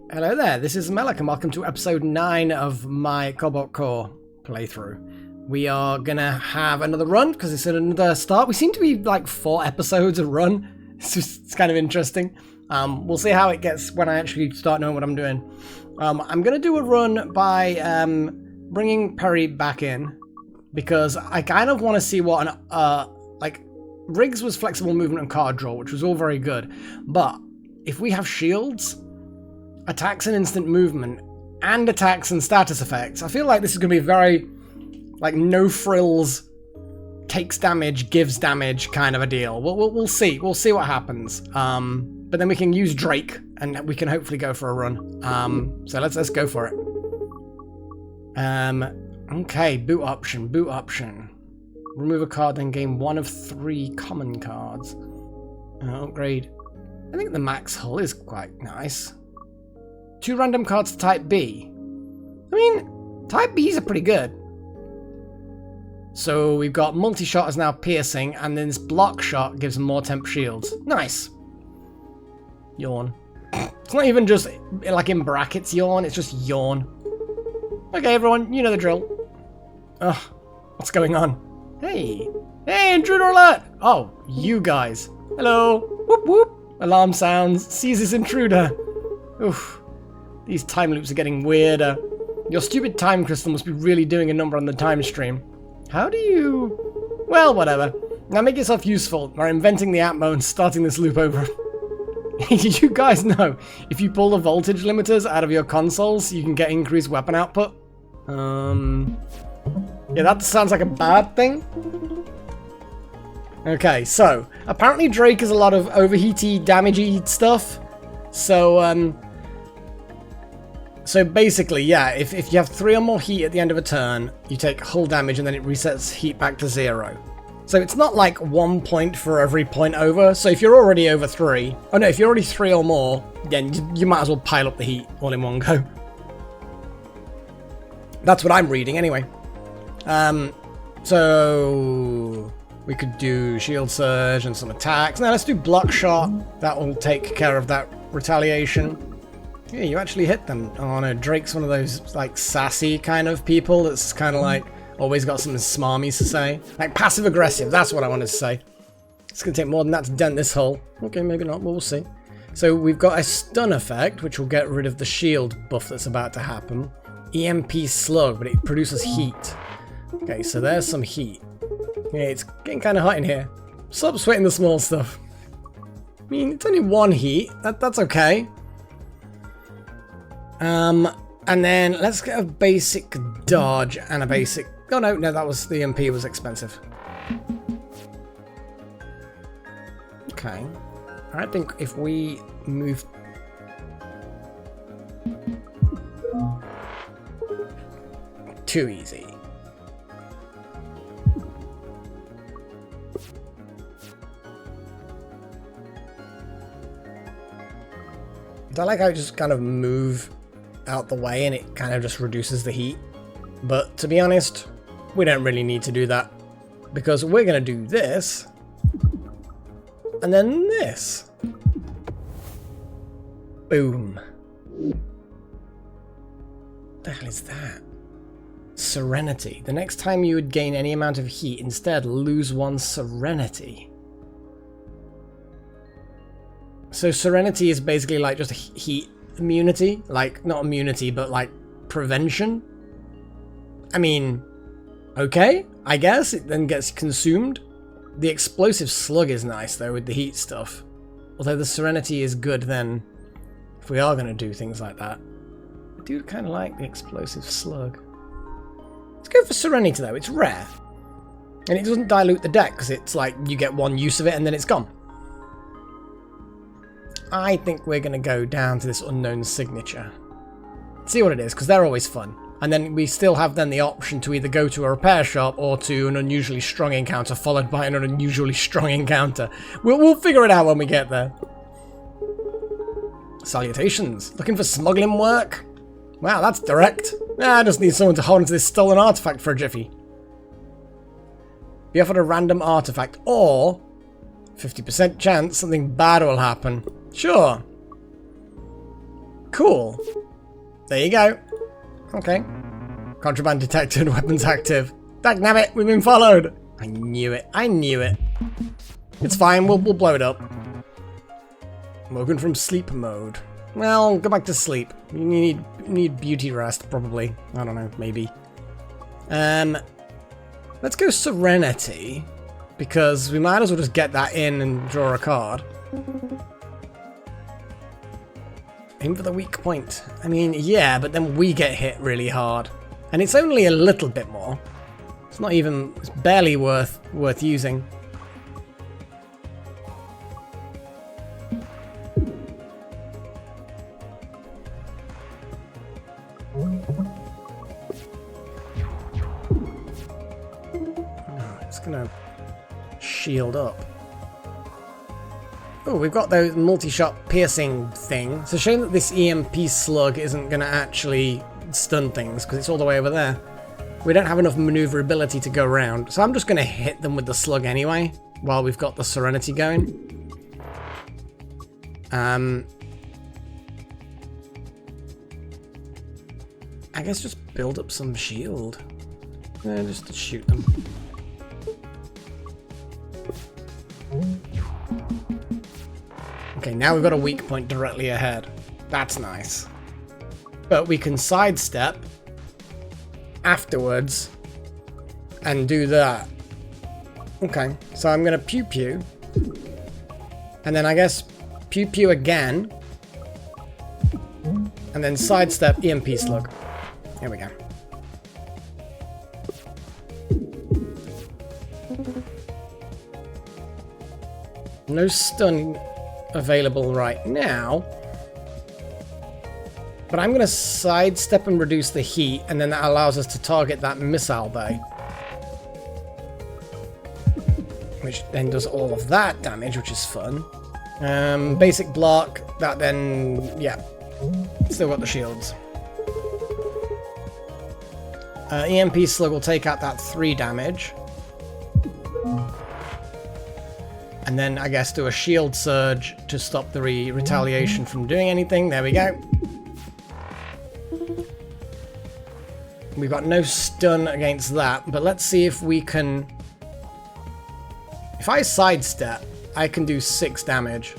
Hello there, this is Melek and welcome to episode 9 of my Cobalt Core playthrough. We are gonna have another run because it's another start. We seem to be like 4 episodes a run. It's kind of interesting. We'll see how it gets when I actually start knowing what I'm doing. I'm gonna do a run by bringing Perry back in because I kind of want to see what an Riggs was flexible movement and card draw, which was all very good, but if we have shields, attacks and instant movement, and attacks and status effects, I feel like this is going to be very, like, no frills, takes damage, gives damage kind of a deal. We'll see. We'll see what happens. But then we can use Drake, and we can hopefully go for a run. So let's go for it. Okay, boot option. Remove a card, then gain 1 of 3 common cards. Upgrade. I think the max hull is quite nice. 2 random cards to type B. I mean, type B's are pretty good. So we've got multi-shot is now piercing, and then this block shot gives them more temp shields. Nice. Yawn. It's not even just like in brackets yawn, it's just yawn. Okay, everyone, you know the drill. Ugh, what's going on? Hey, intruder alert! Oh, you guys. Hello. Whoop whoop. Alarm sounds. Seize this intruder. Oof. These time loops are getting weirder. Your stupid time crystal must be really doing a number on the time stream. How do you... Well, whatever. Now make yourself useful by inventing the Atmo and starting this loop over. Did you guys know if you pull the voltage limiters out of your consoles, you can get increased weapon output? Yeah, that sounds like a bad thing. Okay, so apparently Drake has a lot of overheaty, damagey stuff. So basically, yeah, if you have 3 or more heat at the end of a turn, you take hull damage and then it resets heat back to 0. So it's not like 1 point for every point over. So if you're already over 3, oh no, if you're already 3 or more, then you might as well pile up the heat all in one go. That's what I'm reading anyway. So we could do shield surge and some attacks. Now let's do block shot. That will take care of that retaliation. Yeah, you actually hit them. Oh no, Drake's one of those, like, sassy kind of people that's kind of like, always got something smarmy to say. Like, passive-aggressive, that's what I wanted to say. It's going to take more than that to dent this hull. Okay, maybe not, but we'll see. So we've got a stun effect, which will get rid of the shield buff that's about to happen. EMP slug, but it produces heat. Okay, so there's some heat. Yeah, it's getting kind of hot in here. Stop sweating the small stuff. I mean, it's only 1 heat. That's okay. And then let's get a basic dodge and a basic... Oh no, that was the MP was expensive. Okay. I think if we move... Too easy. I like how it just kind of move out the way and it kind of just reduces the heat. But to be honest, we don't really need to do that because we're going to do this and then this. Boom. What the hell is that? Serenity. The next time you would gain any amount of heat, instead lose 1 serenity. So serenity is basically like just heat immunity, like not immunity, but like prevention. I mean, okay, I guess it then gets consumed. The explosive slug is nice though with the heat stuff. Although the serenity is good then if we are going to do things like that. I do kind of like the explosive slug. Let's go for serenity though, it's rare. And it doesn't dilute the deck because it's like you get 1 use of it and then it's gone. I think we're going to go down to this unknown signature. See what it is, because they're always fun. And then we still have then the option to either go to a repair shop or to an unusually strong encounter followed by an unusually strong encounter. We'll figure it out when we get there. Salutations. Looking for smuggling work? Wow, that's direct. I just need someone to hold onto this stolen artifact for a jiffy. Be offered a random artifact or 50% chance something bad will happen. Sure. Cool. There you go. Okay. Contraband detected, weapons active. Dagnabbit, we've been followed. I knew it. I knew it. It's fine, we'll blow it up. Woken from sleep mode. Well, go back to sleep. You need beauty rest, probably. I don't know, maybe. Let's go Serenity, because we might as well just get that in and draw a card. Aim for the weak point. I mean, yeah, but then we get hit really hard. And it's only a little bit more. It's not even, it's barely worth using. It's gonna shield up. Oh, we've got those multi-shot piercing thing. It's a shame that this EMP slug isn't going to actually stun things, because it's all the way over there. We don't have enough maneuverability to go around, so I'm just going to hit them with the slug anyway, while we've got the Serenity going. I guess just build up some shield. Yeah, just to shoot them. Okay, now we've got a weak point directly ahead. That's nice. But we can sidestep afterwards and do that. Okay, so I'm going to pew pew. And then I guess pew pew again. And then sidestep EMP slug. Here we go. No stun available right now, but I'm going to sidestep and reduce the heat, and then that allows us to target that missile bay, which then does all of that damage, which is fun. Basic block, that then, yeah, still got the shields. EMP slug will take out that 3 damage. And then, I guess, do a shield surge to stop the retaliation from doing anything. There we go. We've got no stun against that, but let's see if we can... If I sidestep, I can do 6 damage.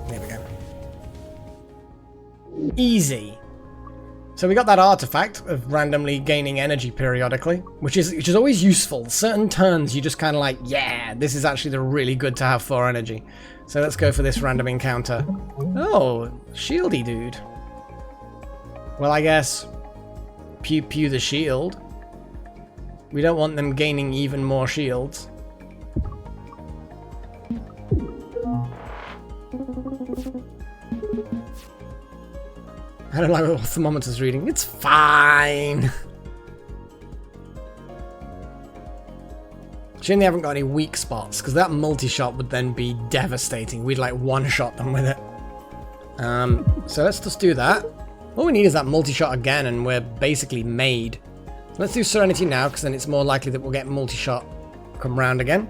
There we go. Easy. So we got that artifact of randomly gaining energy periodically, which is always useful. Certain turns you just kind of like, yeah, this is actually really good to have 4 energy. So let's go for this random encounter. Oh, shieldy dude. Well, I guess pew pew the shield. We don't want them gaining even more shields. I don't like what the thermometer's reading. It's fine. Shame they haven't got any weak spots, because that multi-shot would then be devastating. We'd like one-shot them with it. So let's just do that. All we need is that multi-shot again, and we're basically made. Let's do Serenity now, because then it's more likely that we'll get multi-shot come round again.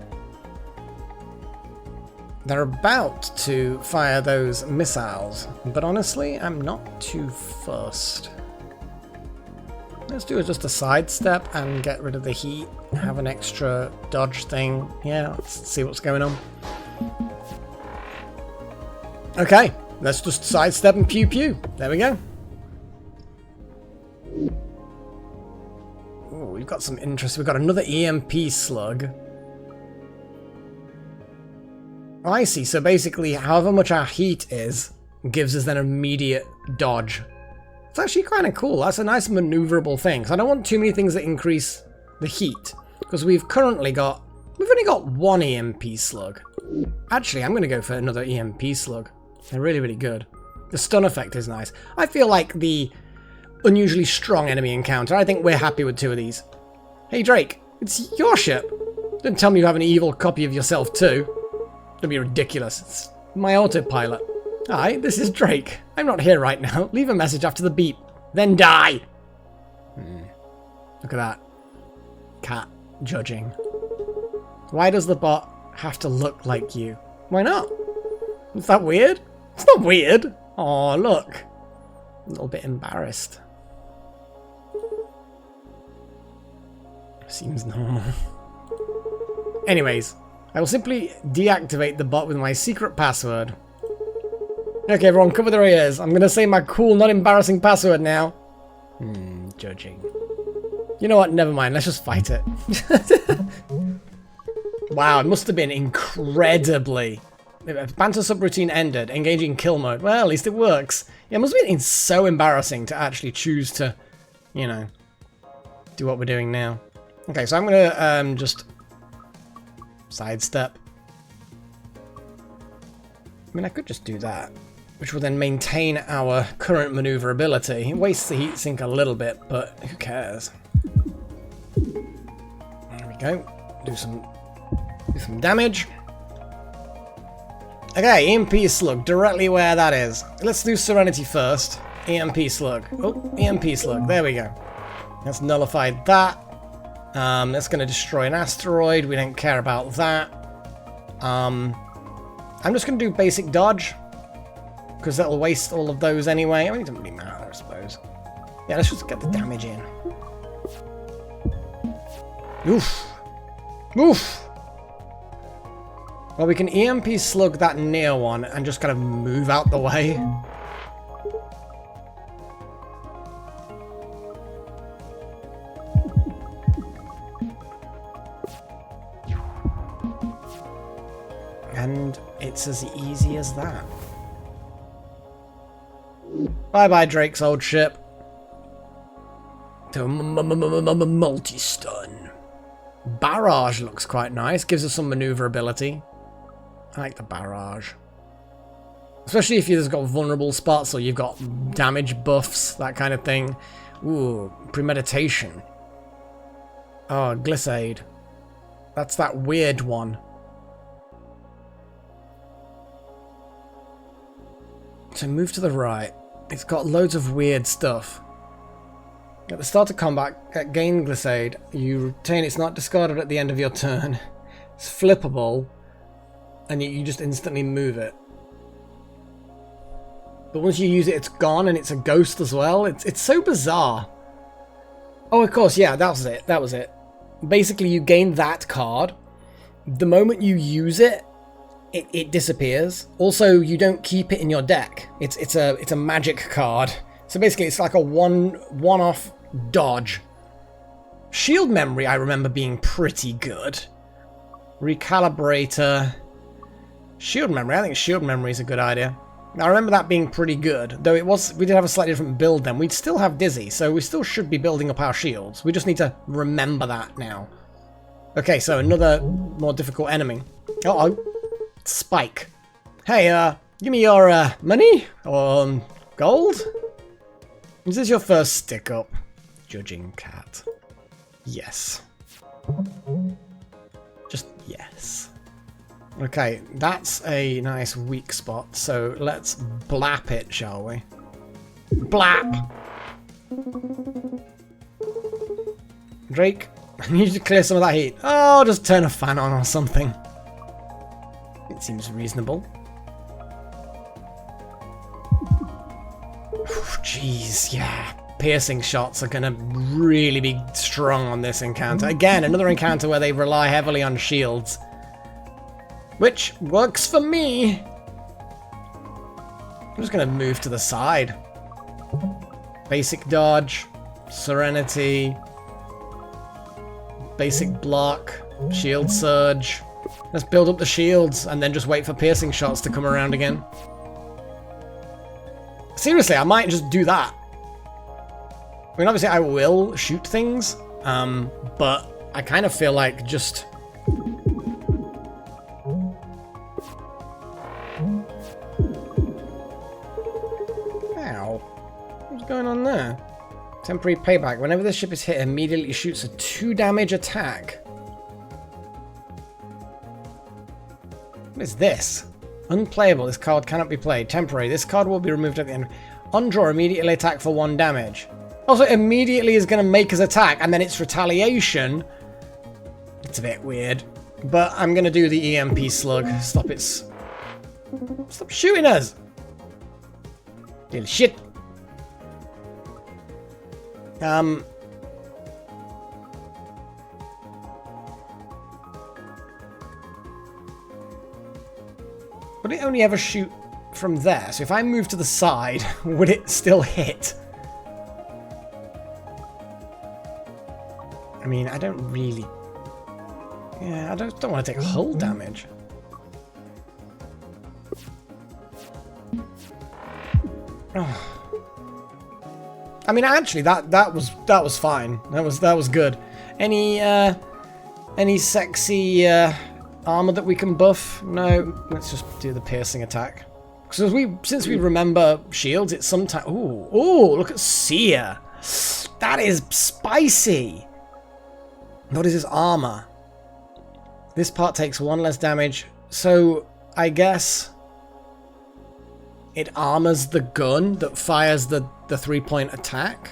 They're about to fire those missiles, but honestly, I'm not too fussed. Let's do just a sidestep and get rid of the heat. Have an extra dodge thing. Yeah, let's see what's going on. Okay, let's just sidestep and pew pew. There we go. Oh, we've got some interest. We've got another EMP slug. Oh, I see. So basically, however much our heat is, gives us an immediate dodge. It's actually kind of cool. That's a nice maneuverable thing. So I don't want too many things that increase the heat, because we've only got 1 EMP slug. Actually, I'm going to go for another EMP slug. They're really, really good. The stun effect is nice. I feel like the unusually strong enemy encounter. I think we're happy with 2 of these. Hey Drake, it's your ship. Don't tell me you have an evil copy of yourself too. Don't be ridiculous. It's my autopilot. Hi, this is Drake. I'm not here right now. Leave a message after the beep. Then die! Look at that. Cat judging. Why does the bot have to look like you? Why not? Is that weird? It's not weird. Oh, look. A little bit embarrassed. Seems normal. Anyways, I will simply deactivate the bot with my secret password. Okay, everyone, cover their ears. I'm going to say my cool, not embarrassing password now. Judging. You know what? Never mind. Let's just fight it. Wow, it must have been incredibly... Banter subroutine ended. Engaging kill mode. Well, at least it works. Yeah, it must have been so embarrassing to actually choose to, you know, do what we're doing now. Okay, so I'm going to just sidestep. I mean, I could just do that, which will then maintain our current maneuverability. It wastes the heat sink a little bit, but who cares? There we go. Do some damage. Okay, EMP slug, directly where that is. Let's do Serenity first. EMP slug. Oh, EMP slug. There we go. Let's nullify that. That's going to destroy an asteroid. We don't care about that. I'm just going to do basic dodge, because that'll waste all of those anyway. I mean, it doesn't really matter, I suppose. Yeah, let's just get the damage in. Oof. Oof. Well, we can EMP slug that near one and just kind of move out the way. And it's as easy as that. Bye-bye, Drake's old ship. Multi-stun. Barrage looks quite nice. Gives us some maneuverability. I like the barrage. Especially if you've got vulnerable spots or you've got damage buffs, that kind of thing. Ooh, premeditation. Oh, glissade. That's that weird one. So move to the right. It's got loads of weird stuff. At the start of combat, gain glissade. You retain it's not discarded at the end of your turn. It's flippable. And you just instantly move it. But once you use it, it's gone, and it's a ghost as well. It's so bizarre. Oh, of course, yeah, that was it. That was it. Basically, you gain that card. The moment you use it, it disappears. Also, you don't keep it in your deck. It's a magic card. So basically, it's like a one-off dodge. Shield memory, I remember being pretty good. Recalibrator. Shield memory. I think shield memory is a good idea. I remember that being pretty good, though we did have a slightly different build then. We'd still have Dizzy, so we still should be building up our shields. We just need to remember that now. Okay, so another more difficult enemy. Uh-oh. Spike. Hey, give me your money or gold? Is this your first stick up? Judging cat. Yes. Just yes. Okay, that's a nice weak spot, so let's blap it, shall we? Blap! Drake, I need you to clear some of that heat. Oh, just turn a fan on or something. It seems reasonable. Jeez, yeah. Piercing shots are going to really be strong on this encounter. Again, another encounter where they rely heavily on shields. Which works for me. I'm just going to move to the side. Basic dodge. Serenity. Basic block. Shield surge. Let's build up the shields and then just wait for piercing shots to come around again. Seriously, I might just do that. I mean, obviously I will shoot things, but I kind of feel like just... Ow. What's going on there? Temporary payback. Whenever the ship is hit, immediately shoots a 2 damage attack. What is this? Unplayable. This card cannot be played. Temporary. This card will be removed at the end. On draw, immediately attack for 1 damage. Also, immediately is going to make his attack, and then it's retaliation. It's a bit weird. But I'm going to do the EMP slug. Stop its Stop shooting us! Little shit. Would it only ever shoot from there? So if I move to the side, would it still hit? I mean, I don't really... Yeah, I don't want to take hull damage. Oh. I mean, actually, that was fine. That was good. Any sexy armor that we can buff? No. Let's just do the piercing attack. Because since we remember shields, it's sometimes. Ooh! Look at Seer. That is spicy. What is his armor? This part takes 1 less damage, so I guess it armors the gun that fires the 3-point attack?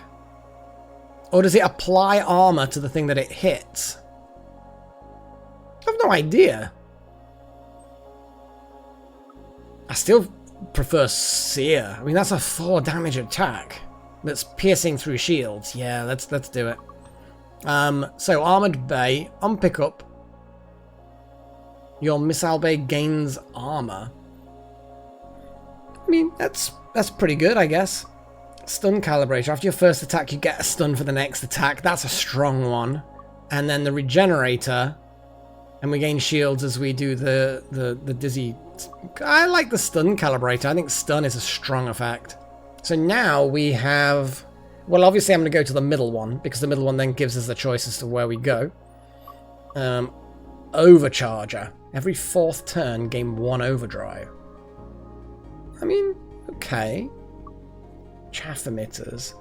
Or does it apply armor to the thing that it hits? I have no idea. I still prefer Seer. I mean, that's a 4 damage attack that's piercing through shields. Yeah, let's do it. So Armored Bay on pickup. Your missile bay gains armor. I mean, that's pretty good, I guess. Stun calibrator. After your first attack, you get a stun for the next attack. That's a strong one. And then the regenerator, and we gain shields as we do the dizzy. I like the stun calibrator. I think stun is a strong effect. So now we have. Well, obviously, I'm going to go to the middle one because the middle one then gives us the choice as to where we go. Overcharger. Every 4th turn, gain 1 overdrive. I mean, okay. Chaff emitters.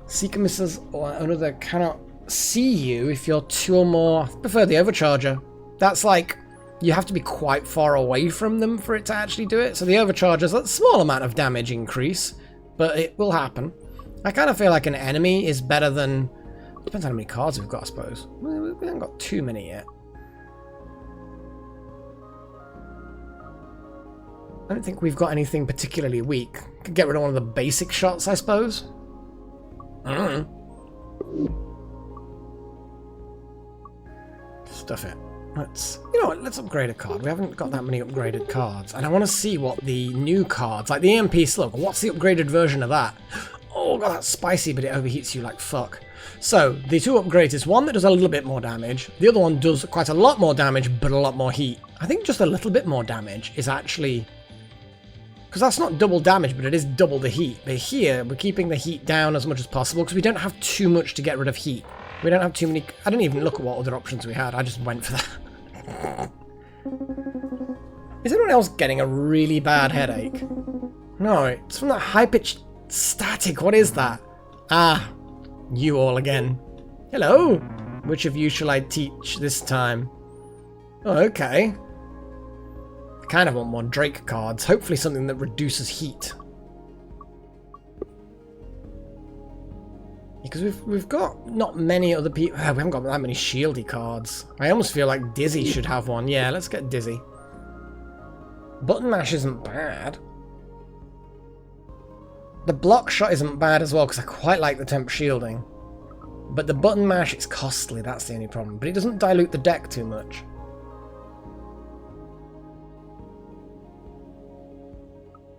Seeker missiles or another cannot see you if you're 2 or more. I prefer the overcharger. That's like, you have to be quite far away from them for it to actually do it. So the overcharger's a small amount of damage increase, but it will happen. I kind of feel like an enemy is better than... Depends on how many cards we've got, I suppose. We haven't got too many yet. I don't think we've got anything particularly weak. Could get rid of one of the basic shots, I suppose. Stuff it. You know what, let's upgrade a card. We haven't got that many upgraded cards. And I want to see what the new cards, like the EMP Slug, what's the upgraded version of that? Oh god, that's spicy, but it overheats you like fuck. So, the 2 upgrades is one that does a little bit more damage. The other one does quite a lot more damage, but a lot more heat. I think just a little bit more damage is actually... Because that's not double damage, but it is double the heat. But here, we're keeping the heat down as much as possible because we don't have too much to get rid of heat. We don't have too many... I didn't even look at what other options we had. I just went for that. Is anyone else getting a really bad headache? No, it's from that high-pitched static. What is that? Ah, you all again. Hello. Which of you shall I teach this time? Oh, okay. I kind of want more Drake cards. Hopefully something that reduces heat. Because we've got not many other people. We haven't got that many shieldy cards. I almost feel like Dizzy should have one. Yeah, let's get Dizzy. Button mash isn't bad. The block shot isn't bad as well because I quite like the temp shielding. But the button mash, it's costly. That's the only problem. But it doesn't dilute the deck too much.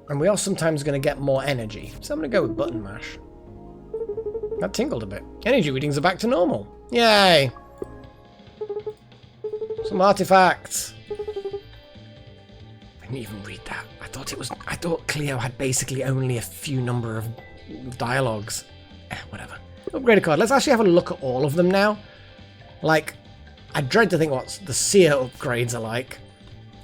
And we are sometimes going to get more energy. So I'm going to go with button mash. That tingled a bit. Energy readings are back to normal. Yay! Some artifacts. I didn't even read that. I thought Cleo had basically only a few number of dialogues. Whatever. Upgrade a card. Let's actually have a look at all of them now. Like, I dread to think what the Seer upgrades are like.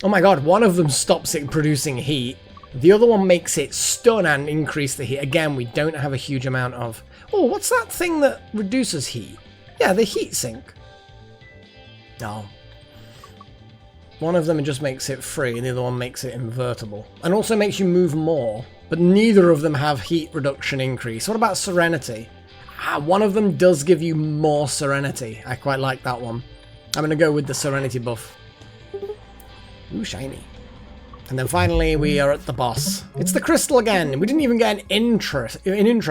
Oh my god, one of them stops it producing heat. The other one makes it stun and increase the heat. Again, we don't have a huge amount of... Oh, what's that thing that reduces heat? Yeah, the heat sink. No. One of them just makes it free, and the other one makes it invertible. And also makes you move more. But neither of them have heat reduction increase. What about Serenity? Ah, one of them does give you more Serenity. I quite like that one. I'm going to go with the Serenity buff. Ooh, shiny. And then finally we are at the boss. It's the crystal again. We didn't even get an intro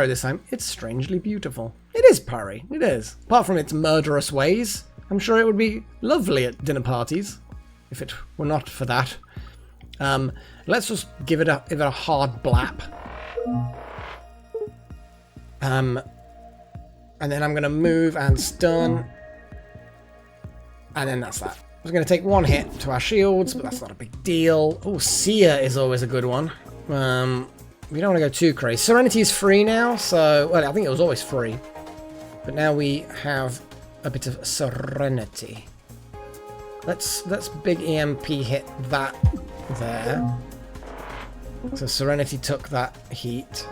this time. It's strangely beautiful. It is purry. It is. Apart from its murderous ways. I'm sure it would be lovely at dinner parties if it were not for that. Let's just give it a hard blap. And then I'm going to move and stun. And then that's that. We're going to take one hit to our shields, but that's not a big deal. Oh, Seer is always a good one. We don't want to go too crazy. Serenity is free now, so... Well, I think it was always free. But now we have a bit of Serenity. Let's big EMP hit that there. So Serenity took that heat.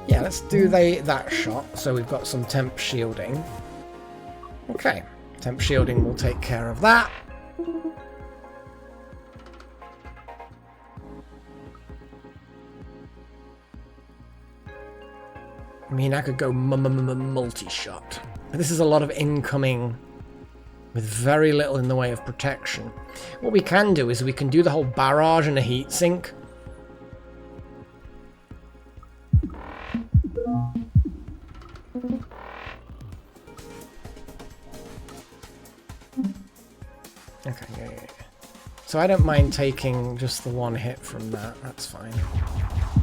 Yeah, let's do that shot, so we've got some temp shielding. Okay, temp shielding will take care of that. I mean, I could go multi-shot. This is a lot of incoming with very little in the way of protection. What we can do is we can do the whole barrage and a heat sink. Okay, yeah. So I don't mind taking just the one hit from that. That's fine.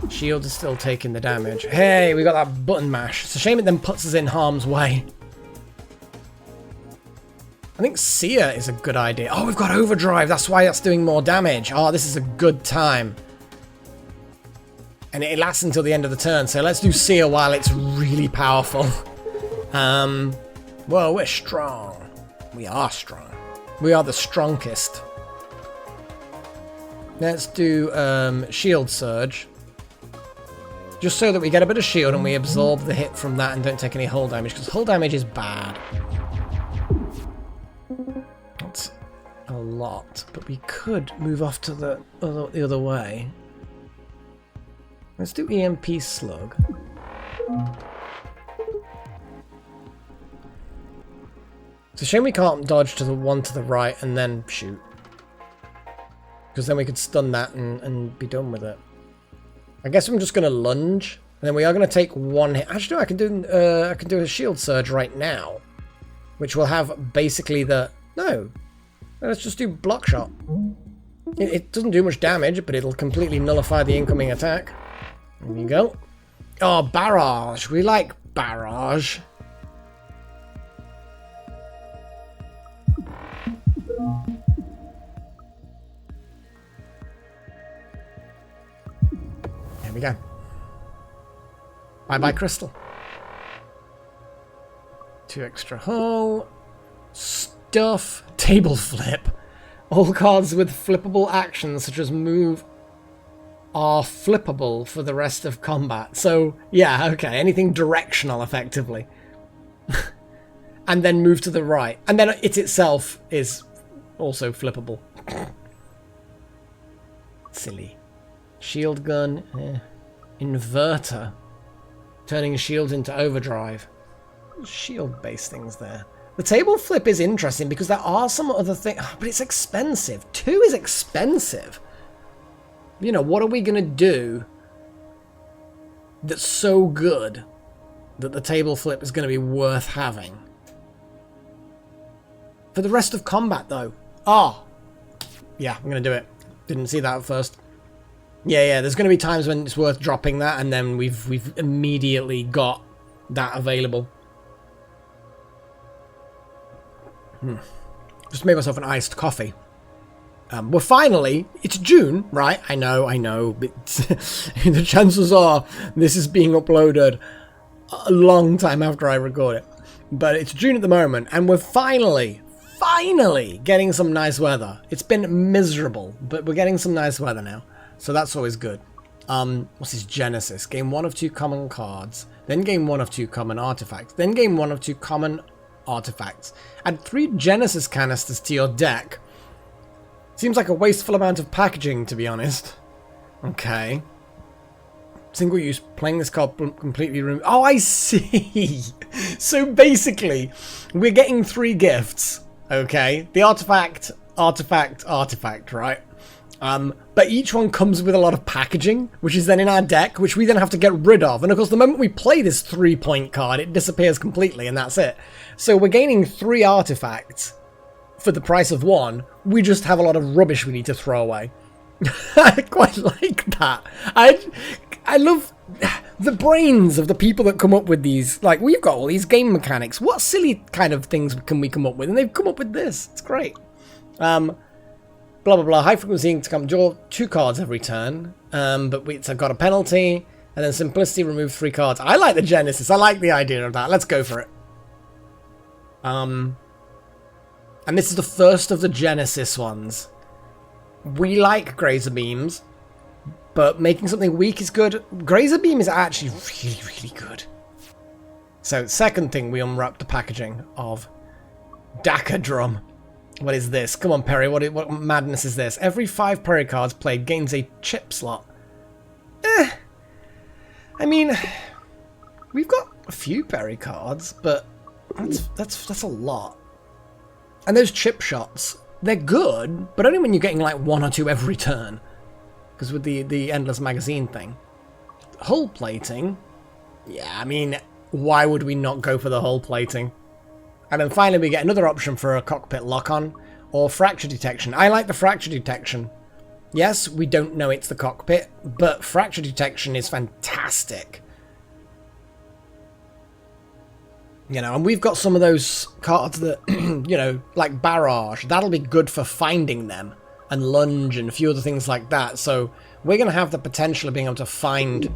Shield is still taking the damage. Hey, we got that button mash. It's a shame it then puts us in harm's way. I think Seer is a good idea. Oh, we've got overdrive. That's why that's doing more damage. Oh, this is a good time. And it lasts until the end of the turn. So let's do Seer while it's really powerful. Well, we're strong. We are strong. We are the strongest. Let's do Shield Surge. Just so that we get a bit of shield and we absorb the hit from that and don't take any hull damage, because hull damage is bad. That's a lot, but we could move off to the other way. Let's do EMP Slug. It's a shame we can't dodge to the one to the right and then shoot. Because then we could stun that and be done with it. I guess I'm just going to lunge. And then we are going to take one hit. Actually, no, I can do a shield surge right now. Which will have basically the... No. Let's just do block shot. It doesn't do much damage, but it'll completely nullify the incoming attack. There you go. Oh, barrage. We like barrage. There we go. Bye-bye, Crystal. 2 extra hull. Stuff. Table flip. All cards with flippable actions, such as move, are flippable for the rest of combat. So, yeah, okay. Anything directional, effectively. And then move to the right. And then it itself is also flippable. Silly. Shield gun. Inverter. Turning shields into overdrive. Shield-based things there. The table flip is interesting because there are some other things, but it's expensive. 2 is expensive. You know, what are we going to do that's so good that the table flip is going to be worth having? For the rest of combat, though. Oh. Yeah, I'm going to do it. Didn't see that at first. Yeah, there's going to be times when it's worth dropping that, and then we've immediately got that available. Just made myself an iced coffee. We're finally... It's June, right? I know. But the chances are this is being uploaded a long time after I record it. But it's June at the moment, and we're finally getting some nice weather. It's been miserable, but we're getting some nice weather now. So that's always good. What's this? Genesis. Gain 1 of 2 common cards. Then gain 1 of 2 common artifacts. Then gain 1 of 2 common artifacts. Add 3 Genesis canisters to your deck. Seems like a wasteful amount of packaging, to be honest. Okay. Single use. Playing this card completely Oh, I see. So basically, we're getting 3 gifts. Okay, the artifact, right? But each one comes with a lot of packaging, which is then in our deck, which we then have to get rid of. And of course, the moment we play this 3-point card, it disappears completely, and that's it. So we're gaining 3 artifacts for the price of 1. We just have a lot of rubbish we need to throw away. I quite like that. I love the brains of the people that come up with these. Like, we've got all these game mechanics. What silly kind of things can we come up with? And they've come up with this. It's great. Blah, blah, blah. High frequency income. Draw 2 cards every turn. But it's got a penalty. And then simplicity, remove 3 cards. I like the Genesis. I like the idea of that. Let's go for it. And this is the first of the Genesis ones. We like Grazer Beams, but making something weak is good. Grazer Beam is actually really, really good. So, second thing, we unwrap the packaging of Daka Drum. What is this? Come on, Perry. What madness is this? Every 5 Perry cards played gains a chip slot. I mean, we've got a few Perry cards, but that's a lot. And those chip shots, they're good, but only when you're getting like 1 or 2 every turn. Because with the endless magazine thing. Hull plating? Yeah, I mean, why would we not go for the hull plating? And then finally we get another option for a cockpit lock-on, or fracture detection. I like the fracture detection. Yes, we don't know it's the cockpit, but fracture detection is fantastic. You know, and we've got some of those cards that, you know, like Barrage. That'll be good for finding them. And Lunge and a few other things like that. So we're going to have the potential of being able to find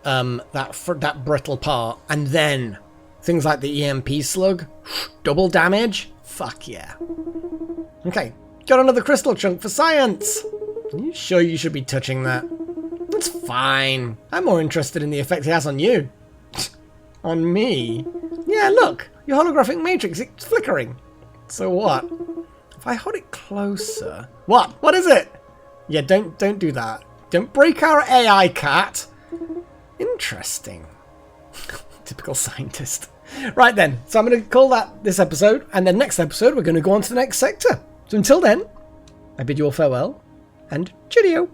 that brittle part. And then things like the EMP slug. Double damage. Fuck yeah. Okay. Got another crystal chunk for science. Are you sure you should be touching that? That's fine. I'm more interested in the effect it has on you. On me? Yeah, look. Your holographic matrix, it's flickering. So what? If I hold it closer... What? What is it? Yeah, don't do that. Don't break our AI, cat. Interesting. Typical scientist. Right then, so I'm going to call that this episode, and then next episode we're going to go on to the next sector. So until then, I bid you all farewell, and cheerio.